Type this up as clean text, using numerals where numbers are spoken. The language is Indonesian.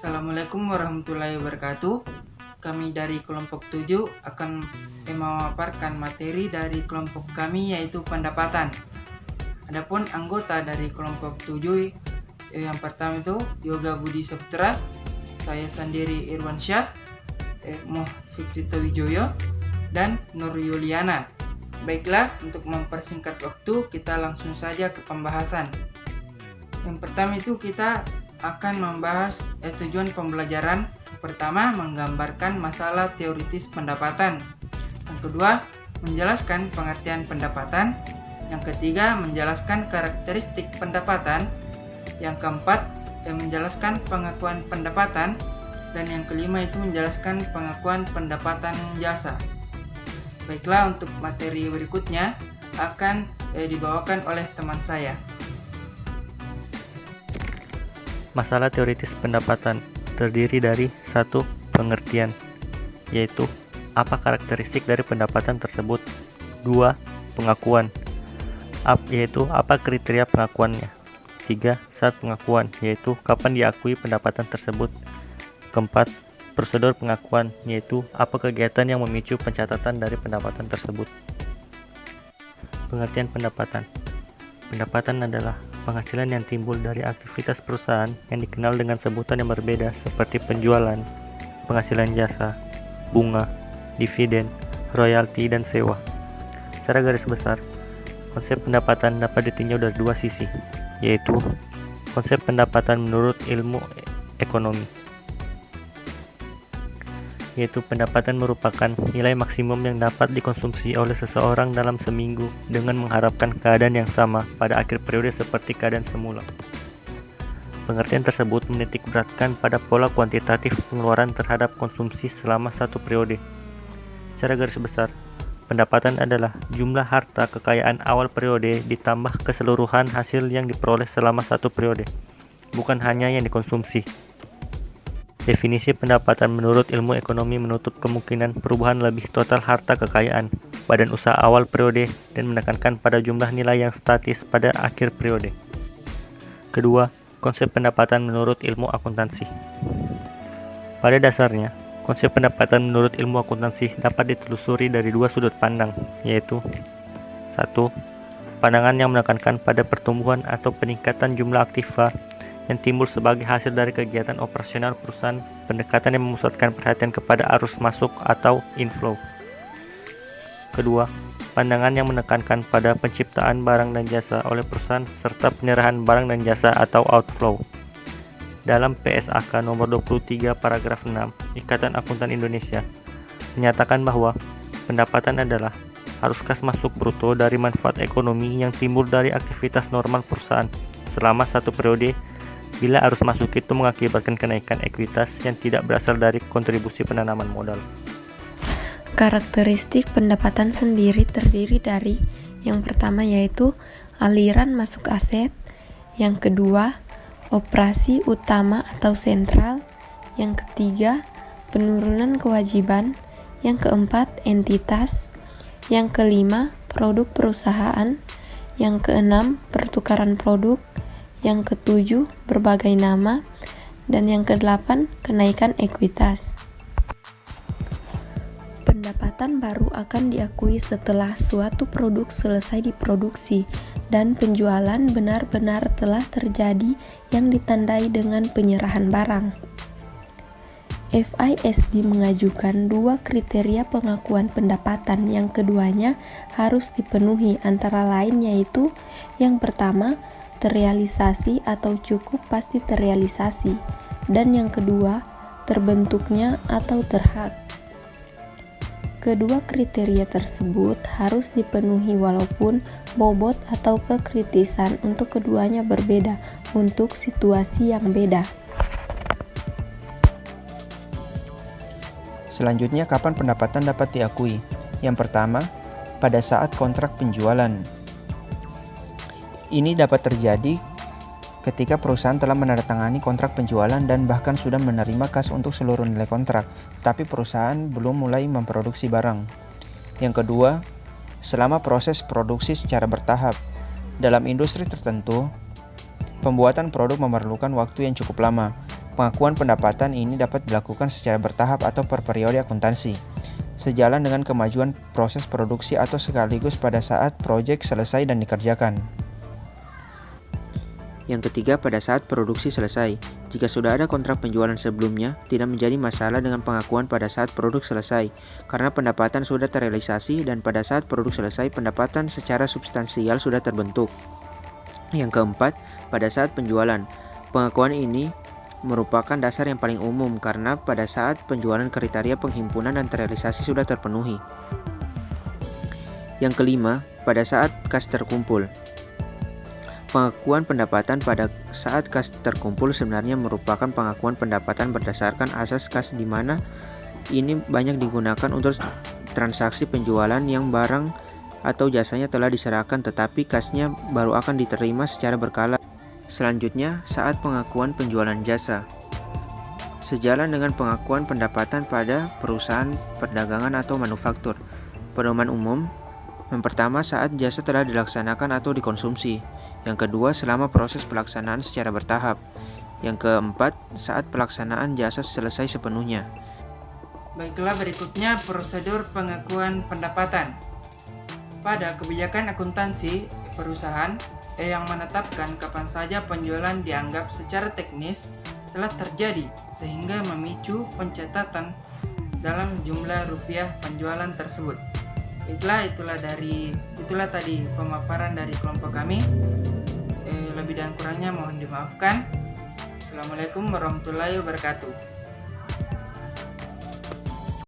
Assalamualaikum warahmatullahi wabarakatuh. Kami dari kelompok 7 akan memaparkan materi dari kelompok kami, yaitu pendapatan. Adapun anggota dari kelompok 7 yang pertama itu Yoga Budi Saputra, saya sendiri Irwan Syah, Moh Fikrito Wijoyo, dan Nur Yuliana. Baiklah, untuk mempersingkat waktu, kita langsung saja ke pembahasan. Yang pertama itu kita akan membahas tujuan pembelajaran. Pertama, menggambarkan masalah teoritis pendapatan. Yang kedua, menjelaskan pengertian pendapatan. Yang ketiga, menjelaskan karakteristik pendapatan. Yang keempat, menjelaskan pengakuan pendapatan. Dan yang kelima itu menjelaskan pengakuan pendapatan jasa. Baiklah, untuk materi berikutnya akan dibawakan oleh teman saya. Masalah teoritis pendapatan terdiri dari satu, pengertian, yaitu apa karakteristik dari pendapatan tersebut. 2, pengakuan, yaitu apa kriteria pengakuannya. 3, saat pengakuan, yaitu kapan diakui pendapatan tersebut. Keempat, prosedur pengakuan, yaitu apa kegiatan yang memicu pencatatan dari pendapatan tersebut. Pengertian pendapatan. Pendapatan adalah penghasilan yang timbul dari aktivitas perusahaan yang dikenal dengan sebutan yang berbeda seperti penjualan, penghasilan jasa, bunga, dividen, royalti, dan sewa. Secara garis besar, konsep pendapatan dapat ditinjau dari dua sisi, yaitu konsep pendapatan menurut ilmu ekonomi, yaitu pendapatan merupakan nilai maksimum yang dapat dikonsumsi oleh seseorang dalam seminggu dengan mengharapkan keadaan yang sama pada akhir periode seperti keadaan semula. Pengertian tersebut menitik beratkan pada pola kuantitatif pengeluaran terhadap konsumsi selama satu periode. Secara garis besar, pendapatan adalah jumlah harta kekayaan awal periode ditambah keseluruhan hasil yang diperoleh selama satu periode, bukan hanya yang dikonsumsi. Definisi pendapatan menurut ilmu ekonomi menutup kemungkinan perubahan lebih total harta kekayaan badan usaha awal periode dan menekankan pada jumlah nilai yang statis pada akhir periode. Kedua, konsep pendapatan menurut ilmu akuntansi. Pada dasarnya, konsep pendapatan menurut ilmu akuntansi dapat ditelusuri dari dua sudut pandang, yaitu 1. Pandangan yang menekankan pada pertumbuhan atau peningkatan jumlah aktiva yang timbul sebagai hasil dari kegiatan operasional perusahaan, pendekatan yang memusatkan perhatian kepada arus masuk atau inflow. Kedua, pandangan yang menekankan pada penciptaan barang dan jasa oleh perusahaan serta penyerahan barang dan jasa atau outflow. Dalam PSAK nomor 23 paragraf 6 Ikatan Akuntan Indonesia menyatakan bahwa pendapatan adalah arus kas masuk bruto dari manfaat ekonomi yang timbul dari aktivitas normal perusahaan selama satu periode bila arus masuk itu mengakibatkan kenaikan ekuitas yang tidak berasal dari kontribusi penanaman modal. Karakteristik pendapatan sendiri terdiri dari yang pertama yaitu aliran masuk aset, yang kedua operasi utama atau sentral, yang ketiga penurunan kewajiban, yang keempat entitas, yang kelima produk perusahaan, yang keenam pertukaran produk, yang ketujuh berbagai nama, dan yang kedelapan kenaikan ekuitas. Pendapatan baru akan diakui setelah suatu produk selesai diproduksi dan penjualan benar-benar telah terjadi yang ditandai dengan penyerahan barang. FISD mengajukan dua kriteria pengakuan pendapatan yang keduanya harus dipenuhi, antara lain yaitu yang pertama terrealisasi atau cukup pasti terrealisasi, dan yang kedua terbentuknya atau terhak. Kedua kriteria tersebut harus dipenuhi walaupun bobot atau kekritisan untuk keduanya berbeda untuk situasi yang beda. Selanjutnya, kapan pendapatan dapat diakui? Yang pertama, pada saat kontrak penjualan. Ini dapat terjadi ketika perusahaan telah menandatangani kontrak penjualan dan bahkan sudah menerima kas untuk seluruh nilai kontrak, tapi perusahaan belum mulai memproduksi barang. Yang kedua, selama proses produksi secara bertahap. Dalam industri tertentu, Pembuatan produk memerlukan waktu yang cukup lama. Pengakuan pendapatan ini dapat dilakukan secara bertahap atau per periode akuntansi, sejalan dengan kemajuan proses produksi atau sekaligus pada saat proyek selesai dan dikerjakan. Yang ketiga, pada saat produksi selesai. Jika sudah ada kontrak penjualan sebelumnya, tidak menjadi masalah dengan pengakuan pada saat produk selesai, karena pendapatan sudah terrealisasi dan pada saat produk selesai, pendapatan secara substansial sudah terbentuk. Yang keempat, pada saat penjualan. Pengakuan ini merupakan dasar yang paling umum karena pada saat penjualan kriteria penghimpunan dan terrealisasi sudah terpenuhi. Yang kelima, pada saat kas terkumpul. Pengakuan pendapatan pada saat kas terkumpul sebenarnya merupakan pengakuan pendapatan berdasarkan asas kas di mana ini banyak digunakan untuk transaksi penjualan yang barang atau jasanya telah diserahkan tetapi kasnya baru akan diterima secara berkala. Selanjutnya, saat pengakuan penjualan jasa. Sejalan dengan pengakuan pendapatan pada perusahaan perdagangan atau manufaktur. Pedoman umum, yang pertama saat jasa telah dilaksanakan atau dikonsumsi. Yang kedua, selama proses pelaksanaan secara bertahap. Yang keempat, saat pelaksanaan jasa selesai sepenuhnya. Baiklah, berikutnya prosedur pengakuan pendapatan. Pada kebijakan akuntansi perusahaan yang menetapkan kapan saja penjualan dianggap secara teknis telah terjadi sehingga memicu pencatatan dalam jumlah rupiah penjualan tersebut. Baiklah, itulah tadi pemaparan dari kelompok kami. Lebih dan kurangnya mohon dimaafkan. Assalamualaikum warahmatullahi wabarakatuh.